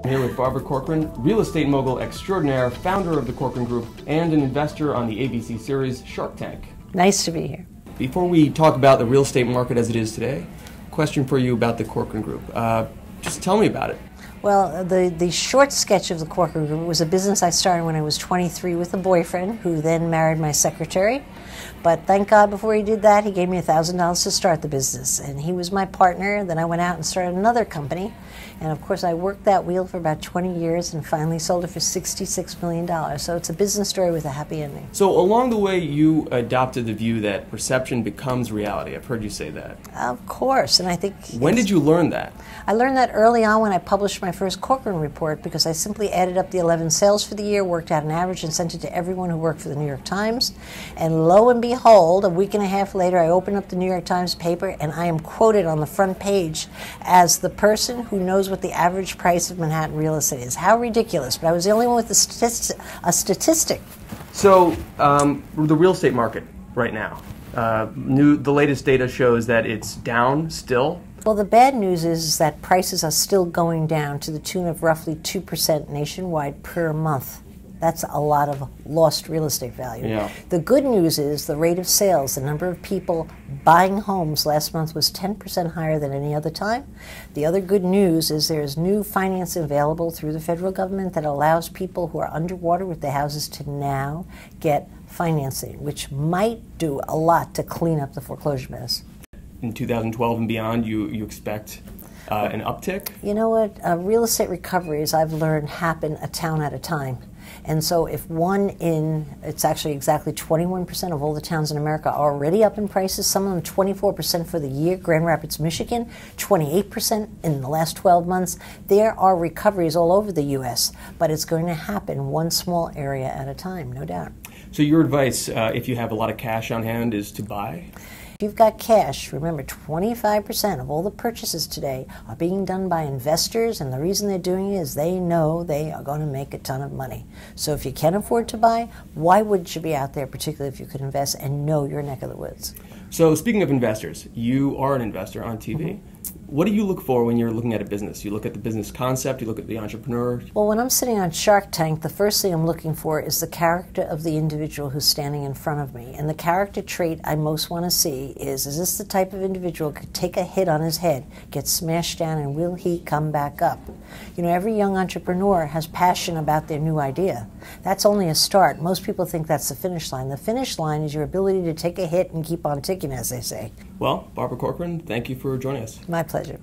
I'm here with Barbara Corcoran, real estate mogul extraordinaire, founder of the Corcoran Group, and an investor on the ABC series Shark Tank. Nice to be here. Before we talk about the real estate market as it is today, question for you about the Corcoran Group. Just tell me about it. Well, the short sketch of the Corcoran Group was a business I started when I was 23 with a boyfriend who then married my secretary. But thank God before he did that, he gave me $1,000 to start the business. And he was my partner. Then I went out and started another company. And of course, I worked that wheel for about 20 years and finally sold it for $66 million. So it's a business story with a happy ending. So along the way, you adopted the view that perception becomes reality. I've heard you say that. Of course. And I think... When did you learn that? I learned that early on when I published my first Corcoran report, because I simply added up the 11 sales for the year, worked out an average, and sent it to everyone who worked for the New York Times. And lo and behold, a week and a half later, I opened up the New York Times paper, and I am quoted on the front page as the person who knows what the average price of Manhattan real estate is. How ridiculous. But I was the only one with a statistic. So the real estate market right now, the latest data shows that it's down still. Well, the bad news is that prices are still going down to the tune of roughly 2% nationwide per month. That's a lot of lost real estate value. Yeah. The good news is the rate of sales, the number of people buying homes last month was 10% higher than any other time. The other good news is there's new financing available through the federal government that allows people who are underwater with their houses to now get financing, which might do a lot to clean up the foreclosure mess. In 2012 and beyond, you expect an uptick? You know what? Real estate recoveries, I've learned, happen a town at a time. And so if it's actually exactly 21% of all the towns in America are already up in prices, some of them 24% for the year, Grand Rapids, Michigan, 28% in the last 12 months. There are recoveries all over the U.S., but it's going to happen one small area at a time, no doubt. So your advice, if you have a lot of cash on hand, is to buy? If you've got cash, remember 25% of all the purchases today are being done by investors, and the reason they're doing it is they know they are going to make a ton of money. So if you can afford to buy, why wouldn't you be out there, particularly if you could invest and know your neck of the woods? So speaking of investors, you are an investor on TV. Mm-hmm. What do you look for when you're looking at a business? You look at the business concept, you look at the entrepreneur? Well, when I'm sitting on Shark Tank, the first thing I'm looking for is the character of the individual who's standing in front of me. And the character trait I most want to see is this the type of individual who could take a hit on his head, get smashed down, and will he come back up? You know, every young entrepreneur has passion about their new idea. That's only a start. Most people think that's the finish line. The finish line is your ability to take a hit and keep on ticking, as they say. Well, Barbara Corcoran, thank you for joining us. My pleasure.